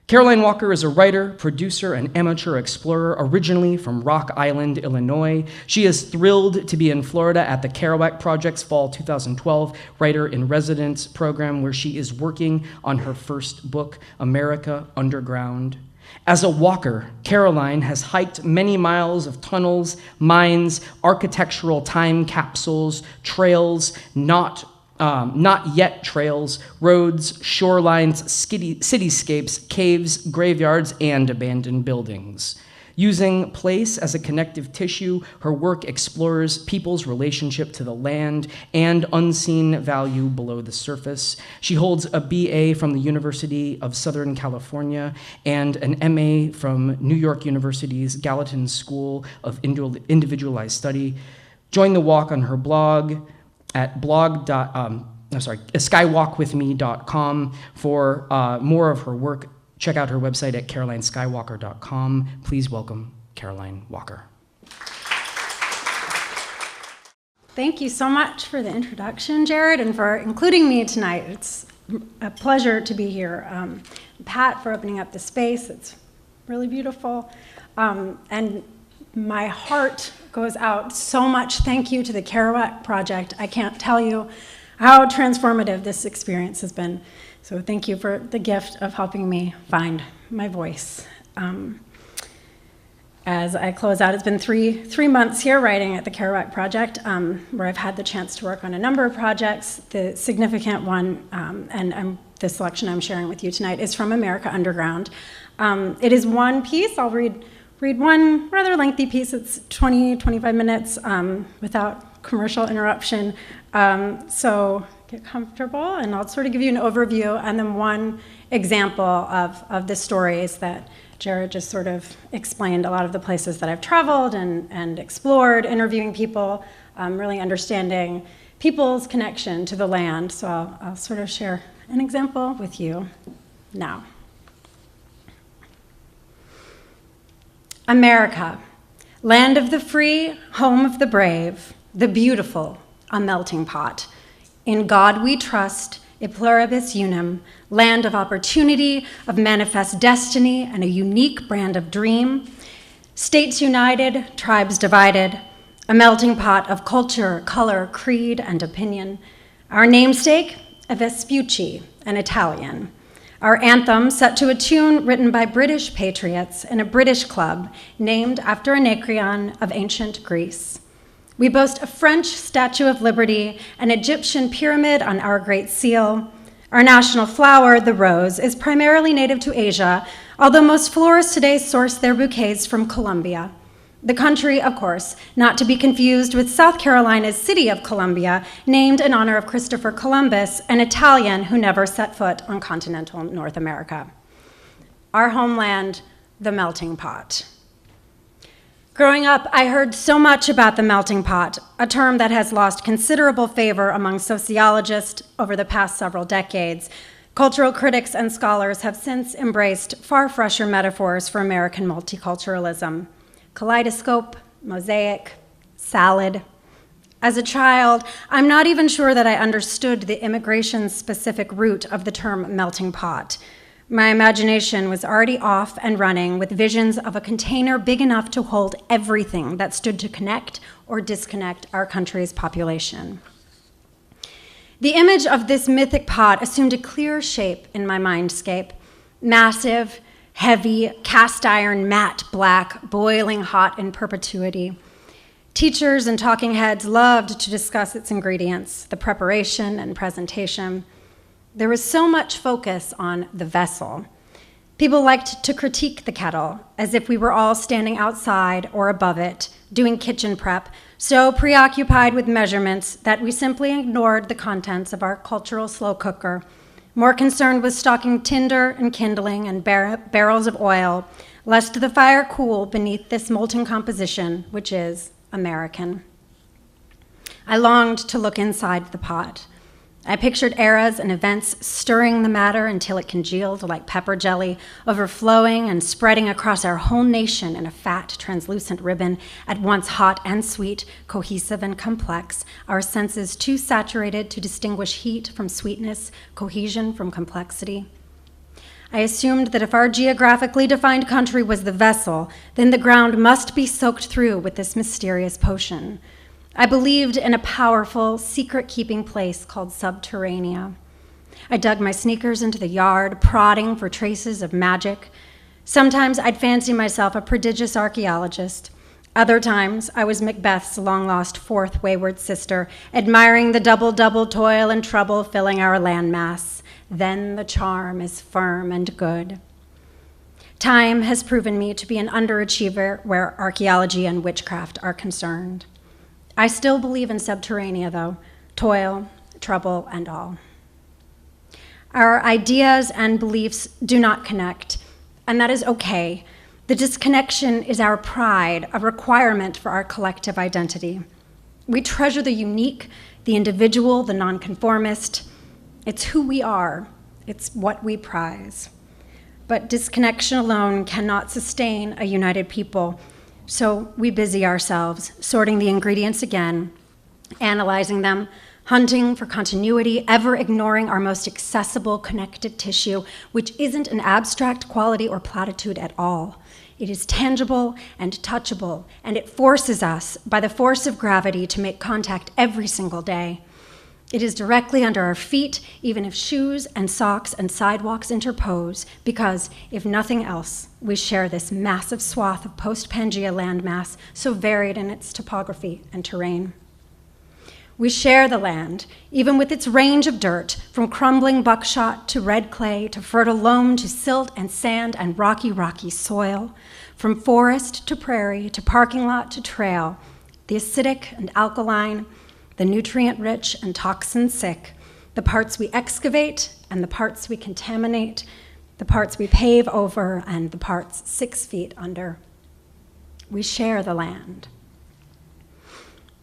Caroline Walker is a writer, producer, and amateur explorer originally from Rock Island, Illinois. She is thrilled to be in Florida at the Kerouac Project's Fall 2012 Writer-in-Residence program, where she is working on her first book, America Underground. As a walker, Caroline has hiked many miles of tunnels, mines, architectural time capsules, trails, not yet trails, roads, shorelines, cityscapes, caves, graveyards, and abandoned buildings. Using place as a connective tissue, her work explores people's relationship to the land and unseen value below the surface. She holds a BA from the University of Southern California and an MA from New York University's Gallatin School of Individualized Study. Join the walk on her blog at skywalkwithme.com for more of her work. Check out her website at carolineskywalker.com. Please welcome Caroline Walker. Thank you so much for the introduction, Jared, and for including me tonight. It's a pleasure to be here. Pat, for opening up the space. It's really beautiful. And my heart goes out so much thank you to the Kerouac Project. I can't tell you how transformative this experience has been. So thank you for the gift of helping me find my voice. As I close out, it's been three months here writing at the Kerouac Project, where I've had the chance to work on a number of projects. The significant one, and the selection I'm sharing with you tonight, is from America Underground. It is one piece. I'll read one rather lengthy piece. It's 25 minutes without commercial interruption. So get comfortable, and I'll sort of give you an overview and then one example of the stories that Jared just sort of explained, a lot of the places that I've traveled and explored, interviewing people, really understanding people's connection to the land. So I'll sort of share an example with you now. America, land of the free, home of the brave, the beautiful, a melting pot. In God we trust, e pluribus unum, land of opportunity, of manifest destiny, and a unique brand of dream. States united, tribes divided, a melting pot of culture, color, creed, and opinion. Our namesake, a Vespucci, an Italian. Our anthem set to a tune written by British patriots in a British club named after Anacreon of ancient Greece. We boast a French Statue of Liberty, an Egyptian pyramid on our Great Seal. Our national flower, the rose, is primarily native to Asia, although most florists today source their bouquets from Colombia. The country, of course, not to be confused with South Carolina's city of Columbia, named in honor of Christopher Columbus, an Italian who never set foot on continental North America. Our homeland, the melting pot. Growing up, I heard so much about the melting pot, a term that has lost considerable favor among sociologists over the past several decades. Cultural critics and scholars have since embraced far fresher metaphors for American multiculturalism. Kaleidoscope, mosaic, salad. As a child, I'm not even sure that I understood the immigration-specific root of the term melting pot. My imagination was already off and running with visions of a container big enough to hold everything that stood to connect or disconnect our country's population. The image of this mythic pot assumed a clear shape in my mindscape, massive, heavy, cast iron, matte black, boiling hot in perpetuity. Teachers and talking heads loved to discuss its ingredients, the preparation and presentation. There was so much focus on the vessel. People liked to critique the kettle as if we were all standing outside or above it, doing kitchen prep, so preoccupied with measurements that we simply ignored the contents of our cultural slow cooker, more concerned with stocking tinder and kindling and barrels of oil, lest the fire cool beneath this molten composition, which is American. I longed to look inside the pot. I pictured eras and events stirring the matter until it congealed like pepper jelly, overflowing and spreading across our whole nation in a fat, translucent ribbon, at once hot and sweet, cohesive and complex, our senses too saturated to distinguish heat from sweetness, cohesion from complexity. I assumed that if our geographically defined country was the vessel, then the ground must be soaked through with this mysterious potion. I believed in a powerful, secret-keeping place called Subterranea. I dug my sneakers into the yard, prodding for traces of magic. Sometimes I'd fancy myself a prodigious archaeologist. Other times, I was Macbeth's long-lost fourth wayward sister, admiring the double-double toil and trouble filling our landmass. Then the charm is firm and good. Time has proven me to be an underachiever where archaeology and witchcraft are concerned. I still believe in Subterranea, though, toil, trouble, and all. Our ideas and beliefs do not connect, and that is okay. The disconnection is our pride, a requirement for our collective identity. We treasure the unique, the individual, the nonconformist. It's who we are. It's what we prize. But disconnection alone cannot sustain a united people. So we busy ourselves, sorting the ingredients again, analyzing them, hunting for continuity, ever ignoring our most accessible connective tissue, which isn't an abstract quality or platitude at all. It is tangible and touchable, and it forces us, by the force of gravity, to make contact every single day. It is directly under our feet, even if shoes and socks and sidewalks interpose, because, if nothing else, we share this massive swath of post-Pangea landmass, so varied in its topography and terrain. We share the land, even with its range of dirt, from crumbling buckshot to red clay to fertile loam to silt and sand and rocky, rocky soil, from forest to prairie to parking lot to trail, the acidic and alkaline, the nutrient-rich and toxin-sick, the parts we excavate and the parts we contaminate, the parts we pave over and the parts 6 feet under. We share the land.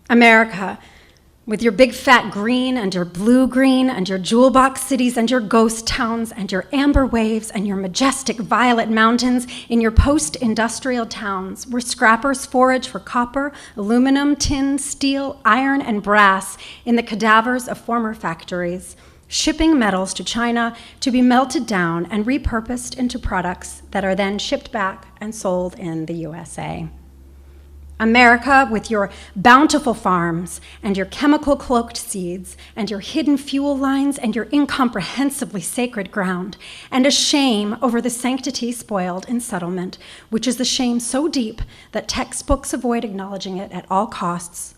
America, with your big fat green and your blue green and your jewel box cities and your ghost towns and your amber waves and your majestic violet mountains in your post-industrial towns where scrappers forage for copper, aluminum, tin, steel, iron, and brass in the cadavers of former factories, shipping metals to China to be melted down and repurposed into products that are then shipped back and sold in the USA. America, with your bountiful farms and your chemical-cloaked seeds and your hidden fuel lines and your incomprehensibly sacred ground, and a shame over the sanctity spoiled in settlement, which is a shame so deep that textbooks avoid acknowledging it at all costs.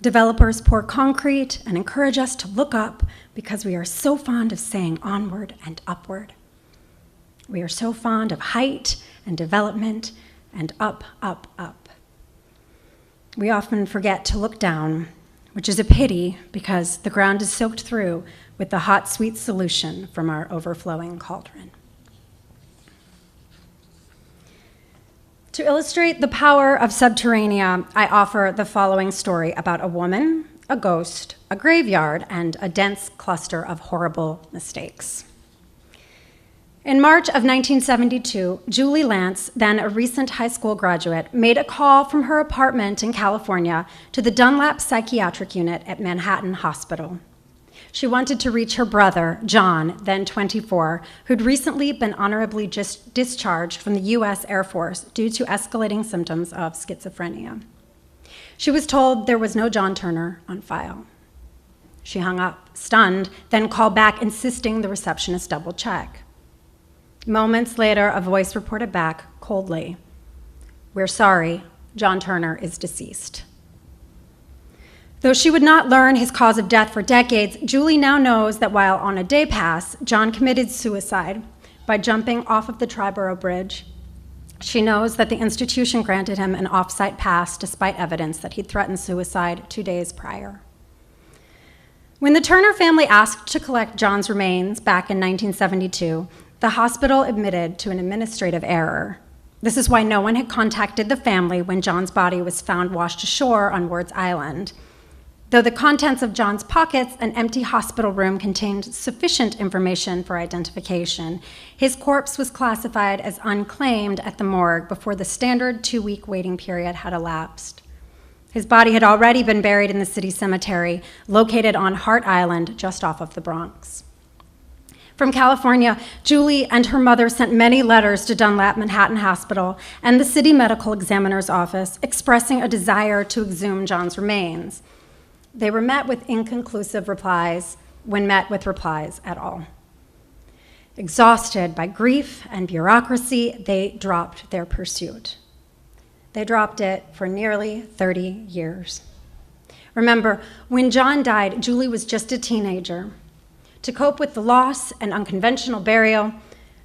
Developers pour concrete and encourage us to look up because we are so fond of saying onward and upward. We are so fond of height and development and up, up, up. We often forget to look down, which is a pity because the ground is soaked through with the hot, sweet solution from our overflowing cauldron. To illustrate the power of Subterranea, I offer the following story about a woman, a ghost, a graveyard, and a dense cluster of horrible mistakes. In March of 1972, Julie Lance, then a recent high school graduate, made a call from her apartment in California to the Dunlap Psychiatric Unit at Manhattan Hospital. She wanted to reach her brother, John, then 24, who'd recently been honorably discharged from the US Air Force due to escalating symptoms of schizophrenia. She was told there was no John Turner on file. She hung up, stunned, then called back, insisting the receptionist double check. Moments later, a voice reported back coldly, "We're sorry, John Turner is deceased." Though she would not learn his cause of death for decades, Julie now knows that while on a day pass, John committed suicide by jumping off of the Triborough Bridge. She knows that the institution granted him an off-site pass despite evidence that he'd threatened suicide 2 days prior. When the Turner family asked to collect John's remains back in 1972, the hospital admitted to an administrative error. This is why no one had contacted the family when John's body was found washed ashore on Ward's Island. Though the contents of John's pockets and empty hospital room contained sufficient information for identification, his corpse was classified as unclaimed at the morgue before the standard 2-week waiting period had elapsed. His body had already been buried in the city cemetery, located on Hart Island, just off of the Bronx. From California, Julie and her mother sent many letters to Dunlap Manhattan Hospital and the city medical examiner's office expressing a desire to exhume John's remains. They were met with inconclusive replies, when met with replies at all. Exhausted by grief and bureaucracy, they dropped their pursuit. They dropped it for nearly 30 years. Remember, when John died, Julie was just a teenager. To cope with the loss and unconventional burial,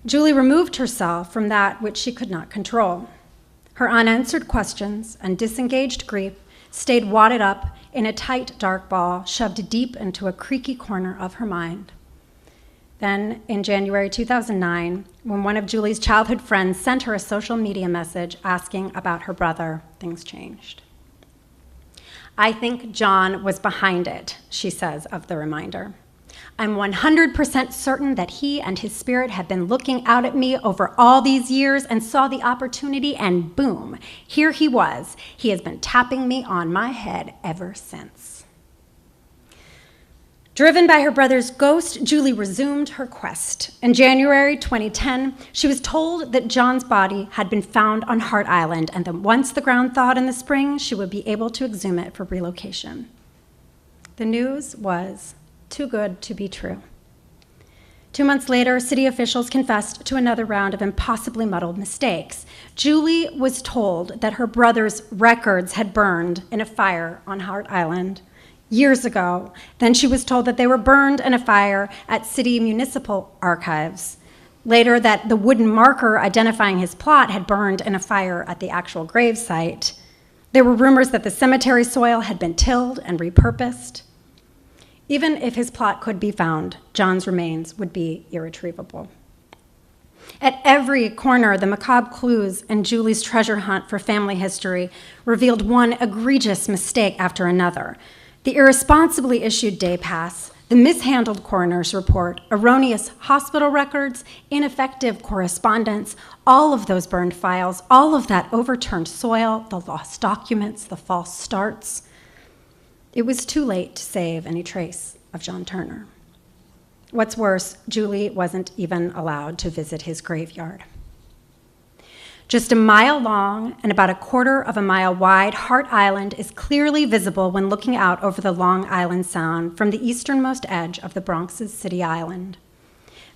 Julie removed herself from that which she could not control. Her unanswered questions and disengaged grief stayed wadded up in a tight, dark ball shoved deep into a creaky corner of her mind. Then, in January 2009, when one of Julie's childhood friends sent her a social media message asking about her brother, things changed. "I think John was behind it," she says of the reminder. "I'm 100% certain that he and his spirit have been looking out at me over all these years and saw the opportunity, and boom, here he was. He has been tapping me on my head ever since." Driven by her brother's ghost, Julie resumed her quest. In January 2010, she was told that John's body had been found on Hart Island and that once the ground thawed in the spring, she would be able to exhume it for relocation. The news was too good to be true. 2 months later, city officials confessed to another round of impossibly muddled mistakes. Julie was told that her brother's records had burned in a fire on Hart Island years ago. Then she was told that they were burned in a fire at city municipal archives. Later, that the wooden marker identifying his plot had burned in a fire at the actual grave site. There were rumors that the cemetery soil had been tilled and repurposed. Even if his plot could be found, John's remains would be irretrievable. At every corner, the macabre clues in Julie's treasure hunt for family history revealed one egregious mistake after another. The irresponsibly issued day pass, the mishandled coroner's report, erroneous hospital records, ineffective correspondence, all of those burned files, all of that overturned soil, the lost documents, the false starts. It was too late to save any trace of John Turner. What's worse, Julie wasn't even allowed to visit his graveyard. Just a mile long and about a quarter of a mile wide, Hart Island is clearly visible when looking out over the Long Island Sound from the easternmost edge of the Bronx's City Island.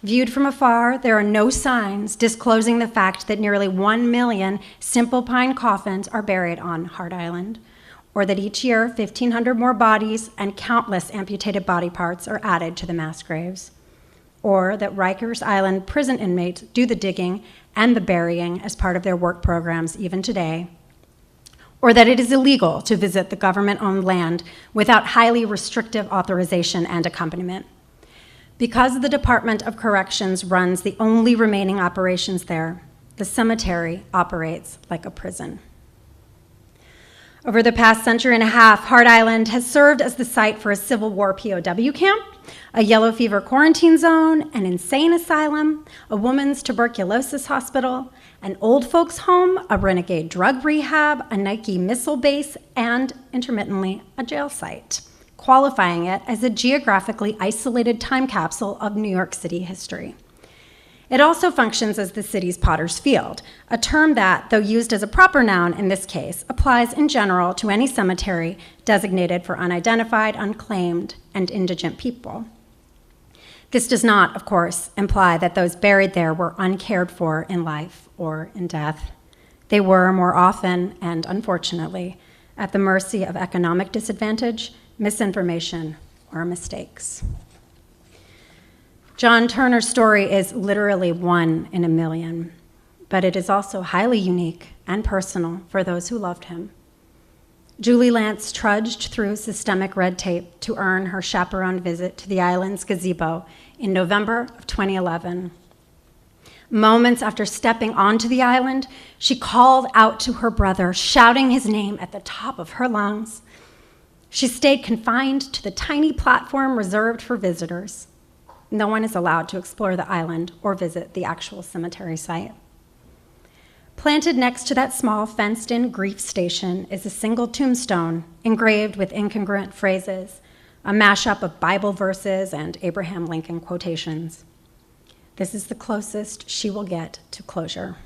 Viewed from afar, there are no signs disclosing the fact that nearly 1 million simple pine coffins are buried on Hart Island, or that each year 1,500 more bodies and countless amputated body parts are added to the mass graves, or that Rikers Island prison inmates do the digging and the burying as part of their work programs even today, or that it is illegal to visit the government-owned land without highly restrictive authorization and accompaniment. Because the Department of Corrections runs the only remaining operations there, the cemetery operates like a prison. Over the past century and a half, Hart Island has served as the site for a Civil War POW camp, a yellow fever quarantine zone, an insane asylum, a women's tuberculosis hospital, an old folks' home, a renegade drug rehab, a Nike missile base, and, intermittently, a jail site, qualifying it as a geographically isolated time capsule of New York City history. It also functions as the city's Potter's Field, a term that, though used as a proper noun in this case, applies in general to any cemetery designated for unidentified, unclaimed, and indigent people. This does not, of course, imply that those buried there were uncared for in life or in death. They were, more often, and unfortunately, at the mercy of economic disadvantage, misinformation, or mistakes. John Turner's story is literally 1 in a million, but it is also highly unique and personal for those who loved him. Julie Lance trudged through systemic red tape to earn her chaperoned visit to the island's gazebo in November of 2011. Moments after stepping onto the island, she called out to her brother, shouting his name at the top of her lungs. She stayed confined to the tiny platform reserved for visitors. No one is allowed to explore the island or visit the actual cemetery site. Planted next to that small fenced-in grief station is a single tombstone engraved with incongruent phrases, a mashup of Bible verses and Abraham Lincoln quotations. This is the closest she will get to closure.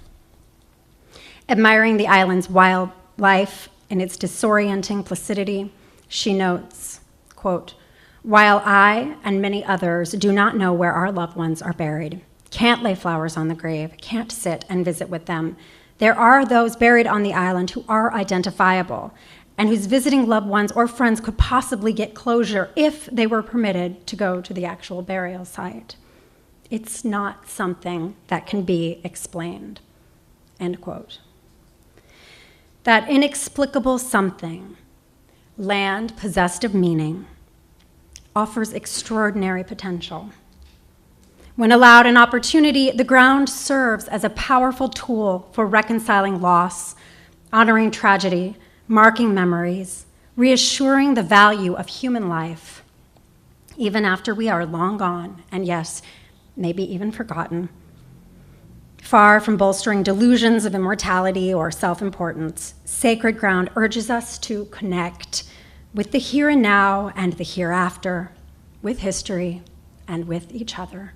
Admiring the island's wildlife in its disorienting placidity, she notes, quote, "While I and many others do not know where our loved ones are buried, can't lay flowers on the grave, can't sit and visit with them, there are those buried on the island who are identifiable and whose visiting loved ones or friends could possibly get closure if they were permitted to go to the actual burial site. It's not something that can be explained," end quote. That inexplicable something, land possessed of meaning, offers extraordinary potential. When allowed an opportunity, the ground serves as a powerful tool for reconciling loss, honoring tragedy, marking memories, reassuring the value of human life, even after we are long gone, and yes, maybe even forgotten. Far from bolstering delusions of immortality or self-importance, sacred ground urges us to connect with the here and now and the hereafter, with history and with each other.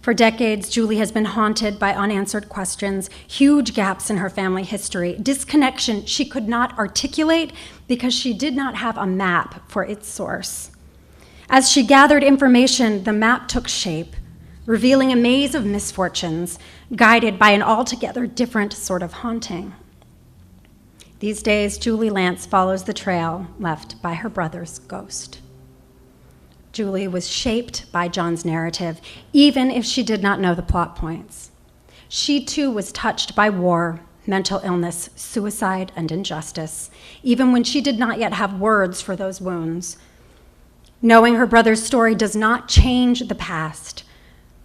For decades, Julie has been haunted by unanswered questions, huge gaps in her family history, disconnection she could not articulate because she did not have a map for its source. As she gathered information, the map took shape, revealing a maze of misfortunes, guided by an altogether different sort of haunting. These days, Julie Lance follows the trail left by her brother's ghost. Julie was shaped by John's narrative, even if she did not know the plot points. She too was touched by war, mental illness, suicide, and injustice, even when she did not yet have words for those wounds. Knowing her brother's story does not change the past,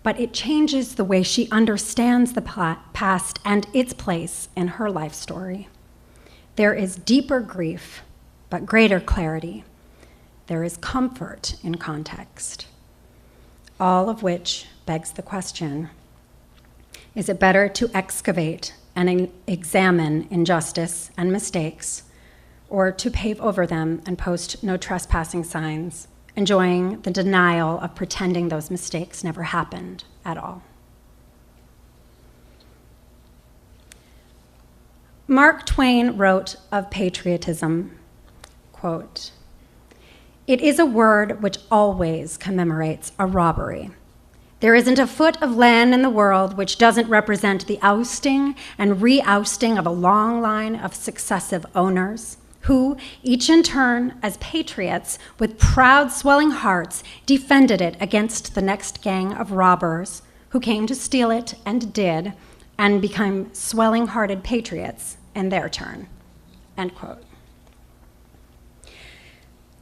but it changes the way she understands the past and its place in her life story. There is deeper grief, but greater clarity. There is comfort in context. All of which begs the question, is it better to excavate and examine injustice and mistakes, or to pave over them and post no trespassing signs, enjoying the denial of pretending those mistakes never happened at all? Mark Twain wrote of patriotism, quote, "It is a word which always commemorates a robbery. There isn't a foot of land in the world which doesn't represent the ousting and re-ousting of a long line of successive owners who, each in turn, as patriots, with proud swelling hearts, defended it against the next gang of robbers who came to steal it and did, and became swelling-hearted patriots in their turn," end quote.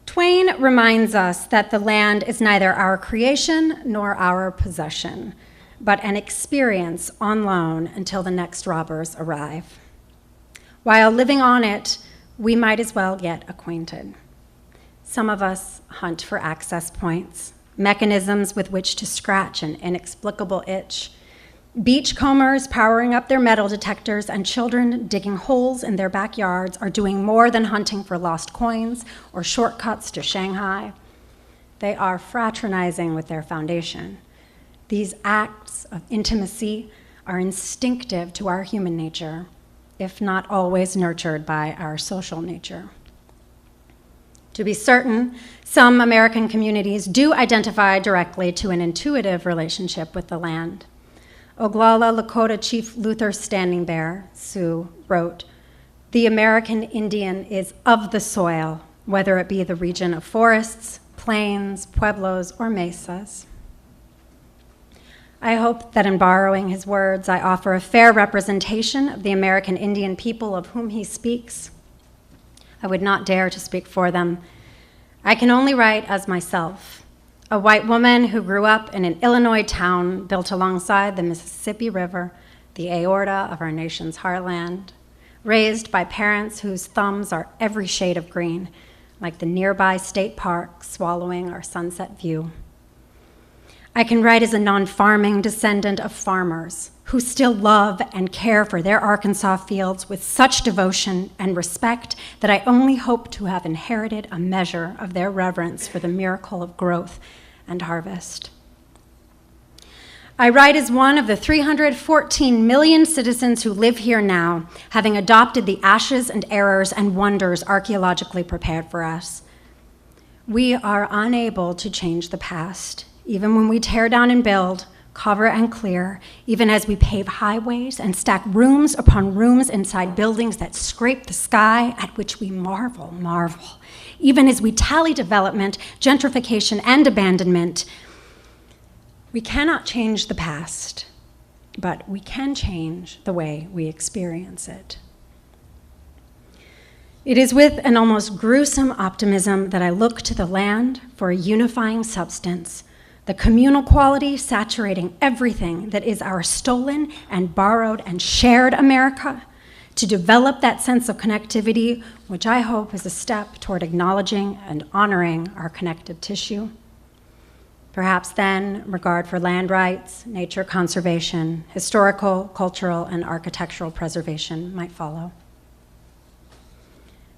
Twain reminds us that the land is neither our creation nor our possession, but an experience on loan until the next robbers arrive. While living on it, we might as well get acquainted. Some of us hunt for access points, mechanisms with which to scratch an inexplicable itch, beachcombers powering up their metal detectors, and children digging holes in their backyards are doing more than hunting for lost coins or shortcuts to Shanghai. They are fraternizing with their foundation. These acts of intimacy are instinctive to our human nature, if not always nurtured by our social nature. To be certain, some American communities do identify directly to an intuitive relationship with the land. Oglala Lakota Chief Luther Standing Bear, Sioux, wrote, "The American Indian is of the soil, whether it be the region of forests, plains, pueblos, or mesas." I hope that in borrowing his words, I offer a fair representation of the American Indian people of whom he speaks. I would not dare to speak for them. I can only write as myself, a white woman who grew up in an Illinois town built alongside the Mississippi River, the aorta of our nation's heartland, raised by parents whose thumbs are every shade of green, like the nearby state park swallowing our sunset view. I can write as a non-farming descendant of farmers who still love and care for their Arkansas fields with such devotion and respect that I only hope to have inherited a measure of their reverence for the miracle of growth and harvest. I write as one of the 314 million citizens who live here now, having adopted the ashes and errors and wonders archaeologically prepared for us. We are unable to change the past, even when we tear down and build, cover and clear, even as we pave highways and stack rooms upon rooms inside buildings that scrape the sky, at which we marvel, even as we tally development, gentrification, and abandonment. We cannot change the past, but we can change the way we experience it. It is with an almost gruesome optimism that I look to the land for a unifying substance, the communal quality saturating everything that is our stolen and borrowed and shared America, to develop that sense of connectivity, which I hope is a step toward acknowledging and honoring our connective tissue. Perhaps then, regard for land rights, nature conservation, historical, cultural, and architectural preservation might follow.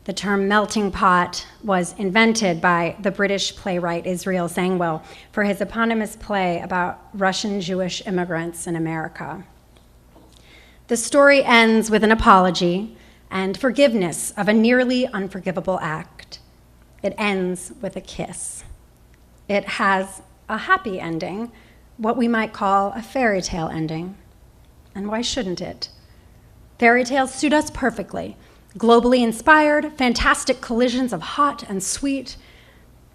The term melting pot was invented by the British playwright Israel Zangwill for his eponymous play about Russian Jewish immigrants in America. The story ends with an apology and forgiveness of a nearly unforgivable act. It ends with a kiss. It has a happy ending, what we might call a fairy tale ending. And why shouldn't it? Fairy tales suit us perfectly. Globally inspired, fantastic collisions of hot and sweet.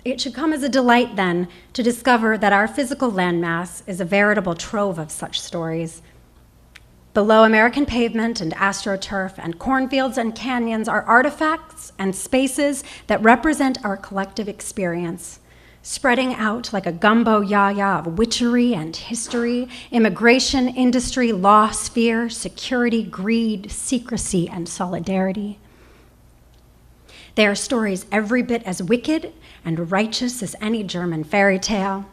It should come as a delight, then, to discover that our physical landmass is a veritable trove of such stories. Below American pavement and astroturf and cornfields and canyons are artifacts and spaces that represent our collective experience, spreading out like a gumbo yaya of witchery and history, immigration, industry, loss, fear, security, greed, secrecy, and solidarity. They are stories every bit as wicked and righteous as any German fairy tale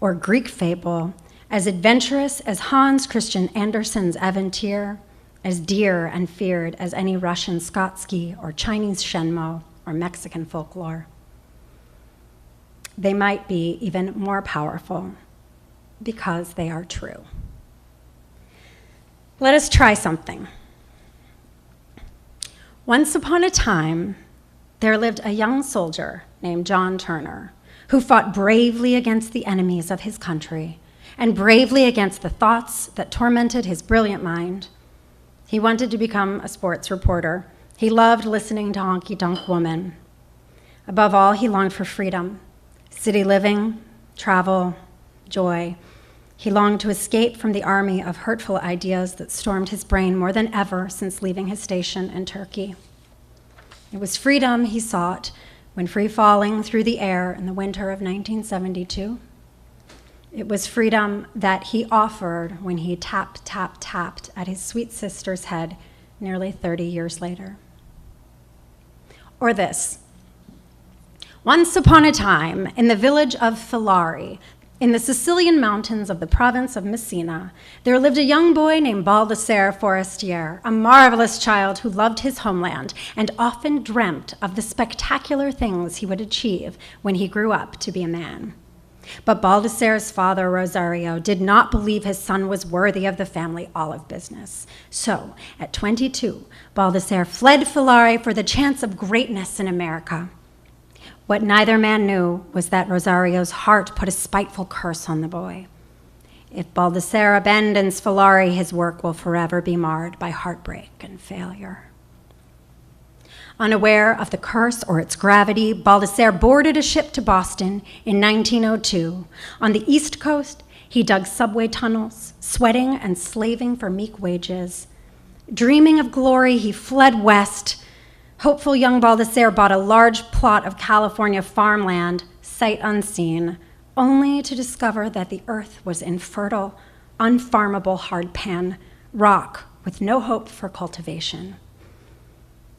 or Greek fable, as adventurous as Hans Christian Andersen's Aventyr, as dear and feared as any Russian Skotsky or Chinese Shenmue or Mexican folklore. They might be even more powerful because they are true. Let us try something. Once upon a time, there lived a young soldier named John Turner who fought bravely against the enemies of his country and bravely against the thoughts that tormented his brilliant mind. He wanted to become a sports reporter. He loved listening to honky-tonk women. Above all, he longed for freedom. City living, travel, joy. He longed to escape from the army of hurtful ideas that stormed his brain more than ever since leaving his station in Turkey. It was freedom he sought when free-falling through the air in the winter of 1972. It was freedom that he offered when he tapped at his sweet sister's head nearly 30 years later. Or this. Once upon a time, in the village of Filari, in the Sicilian mountains of the province of Messina, there lived a young boy named Baldassare Forestier, a marvelous child who loved his homeland and often dreamt of the spectacular things he would achieve when he grew up to be a man. But Baldassare's father, Rosario, did not believe his son was worthy of the family olive business. So, at 22, Baldassare fled Filari for the chance of greatness in America. What neither man knew was that Rosario's heart put a spiteful curse on the boy. If Baldassare abandons Filari, his work will forever be marred by heartbreak and failure. Unaware of the curse or its gravity, Baldassare boarded a ship to Boston in 1902. On the East Coast, he dug subway tunnels, sweating and slaving for meek wages. Dreaming of glory, he fled west. Hopeful young Baldassare bought a large plot of California farmland, sight unseen, only to discover that the earth was infertile, unfarmable hardpan, rock with no hope for cultivation.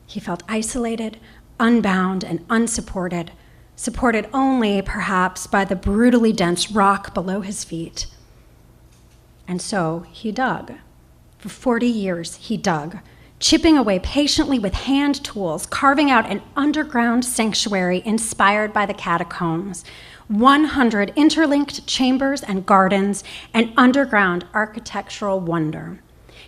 He felt isolated, unbound, and unsupported, supported only, perhaps, by the brutally dense rock below his feet. And so he dug. For 40 years, he dug, chipping away patiently with hand tools, carving out an underground sanctuary inspired by the catacombs, 100 interlinked chambers and gardens, and underground architectural wonder.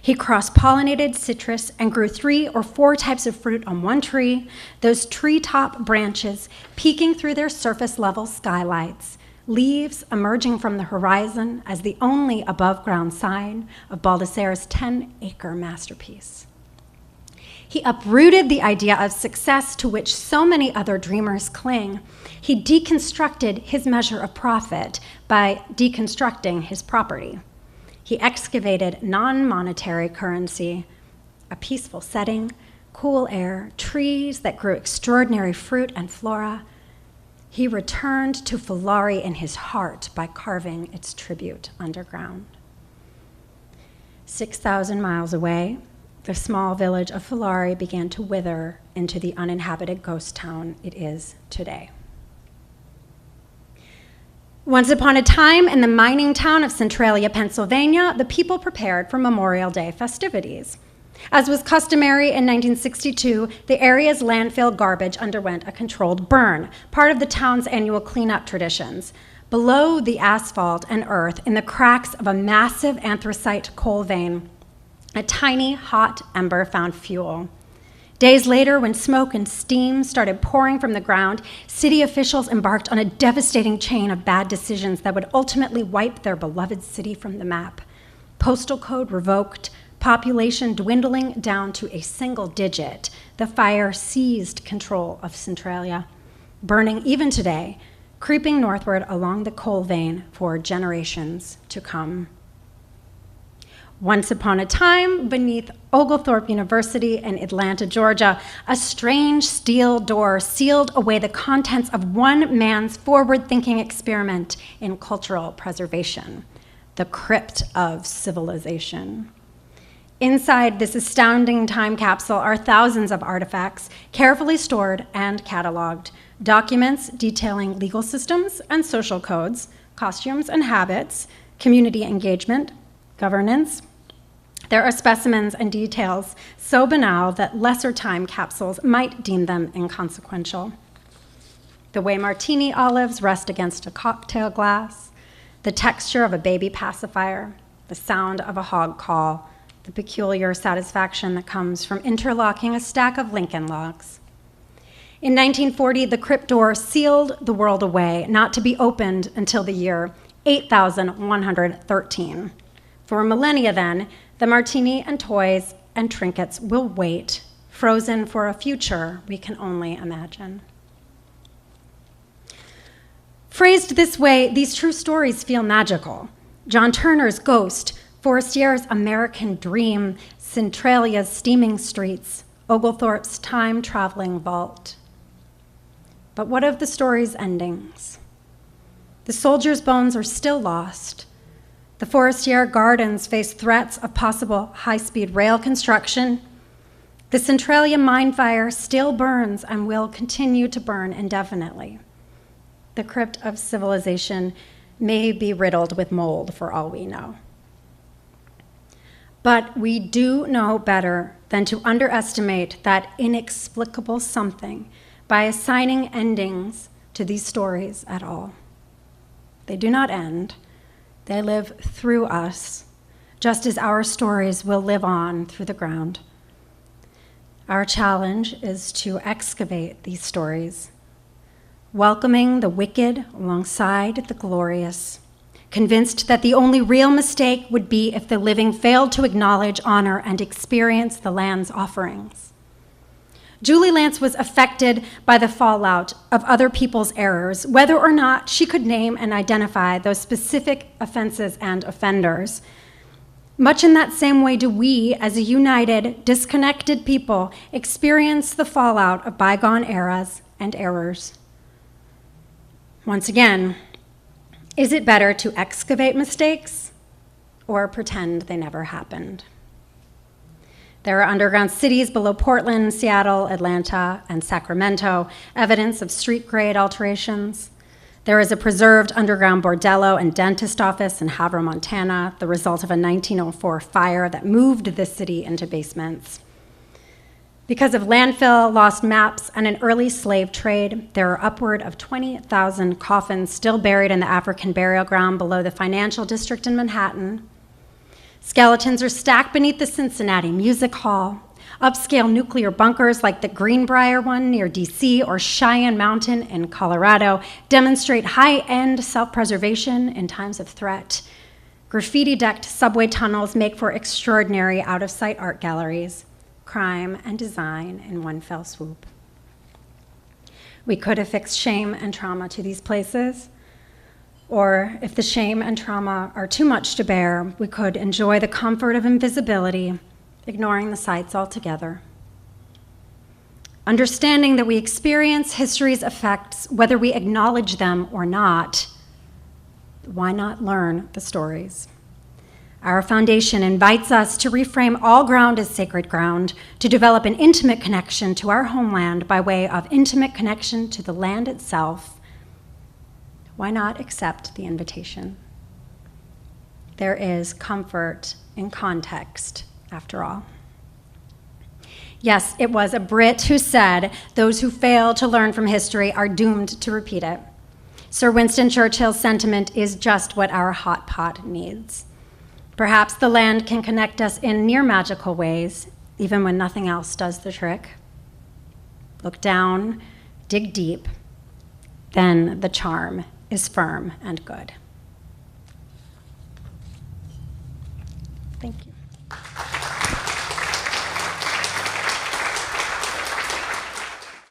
He cross-pollinated citrus and grew 3 or 4 types of fruit on one tree, those treetop branches peeking through their surface-level skylights, leaves emerging from the horizon as the only above-ground sign of Baldesser's 10-acre masterpiece. He uprooted the idea of success to which so many other dreamers cling. He deconstructed his measure of profit by deconstructing his property. He excavated non-monetary currency, a peaceful setting, cool air, trees that grew extraordinary fruit and flora. He returned to Fulari in his heart by carving its tribute underground. 6,000 miles away, the small village of Fulari began to wither into the uninhabited ghost town it is today. Once upon a time, in the mining town of Centralia, Pennsylvania, the people prepared for Memorial Day festivities. As was customary in 1962, the area's landfill garbage underwent a controlled burn, part of the town's annual cleanup traditions. Below the asphalt and earth, in the cracks of a massive anthracite coal vein, a tiny hot ember found fuel. Days later, when smoke and steam started pouring from the ground, city officials embarked on a devastating chain of bad decisions that would ultimately wipe their beloved city from the map. Postal code revoked, population dwindling down to a single digit. The fire seized control of Centralia, burning even today, creeping northward along the coal vein for generations to come. Once upon a time, beneath Oglethorpe University in Atlanta, Georgia, a strange steel door sealed away the contents of one man's forward-thinking experiment in cultural preservation, the crypt of civilization. Inside this astounding time capsule are thousands of artifacts, carefully stored and cataloged, documents detailing legal systems and social codes, costumes and habits, community engagement, governance. There are specimens and details so banal that lesser time capsules might deem them inconsequential. The way martini olives rest against a cocktail glass, the texture of a baby pacifier, the sound of a hog call, the peculiar satisfaction that comes from interlocking a stack of Lincoln logs. In 1940, the crypt door sealed the world away, not to be opened until the year 8113. For millennia then, the martini and toys and trinkets will wait, frozen for a future we can only imagine. Phrased this way, these true stories feel magical. John Turner's Ghost, Forestier's American Dream, Centralia's Steaming Streets, Oglethorpe's Time-Traveling Vault. But what of the story's endings? The soldiers' bones are still lost. The Forestier Gardens face threats of possible high-speed rail construction. The Centralia mine fire still burns and will continue to burn indefinitely. The crypt of civilization may be riddled with mold for all we know. But we do know better than to underestimate that inexplicable something by assigning endings to these stories at all. They do not end. They live through us, just as our stories will live on through the ground. Our challenge is to excavate these stories, welcoming the wicked alongside the glorious, convinced that the only real mistake would be if the living failed to acknowledge, honor, and experience the land's offerings. Julie Lance was affected by the fallout of other people's errors, whether or not she could name and identify those specific offenses and offenders. Much in that same way do we, as a united, disconnected people, experience the fallout of bygone eras and errors. Once again, is it better to excavate mistakes or pretend they never happened? There are underground cities below Portland, Seattle, Atlanta, and Sacramento, evidence of street-grade alterations. There is a preserved underground bordello and dentist office in Havre, Montana, the result of a 1904 fire that moved the city into basements. Because of landfill, lost maps, and an early slave trade, there are upward of 20,000 coffins still buried in the African burial ground below the financial district in Manhattan. Skeletons are stacked beneath the Cincinnati Music Hall. Upscale nuclear bunkers like the Greenbrier one near DC or Cheyenne Mountain in Colorado demonstrate high-end self-preservation in times of threat. Graffiti-decked subway tunnels make for extraordinary out-of-sight art galleries. Crime and design in one fell swoop. We could affix shame and trauma to these places, or if the shame and trauma are too much to bear, we could enjoy the comfort of invisibility, ignoring the sights altogether. Understanding that we experience history's effects whether we acknowledge them or not, why not learn the stories? Our foundation invites us to reframe all ground as sacred ground, to develop an intimate connection to our homeland by way of intimate connection to the land itself. Why not accept the invitation? There is comfort in context, after all. Yes, it was a Brit who said, "Those who fail to learn from history are doomed to repeat it." Sir Winston Churchill's sentiment is just what our hot pot needs. Perhaps the land can connect us in near magical ways, even when nothing else does the trick. Look down, dig deep, then the charm is firm and good. Thank you.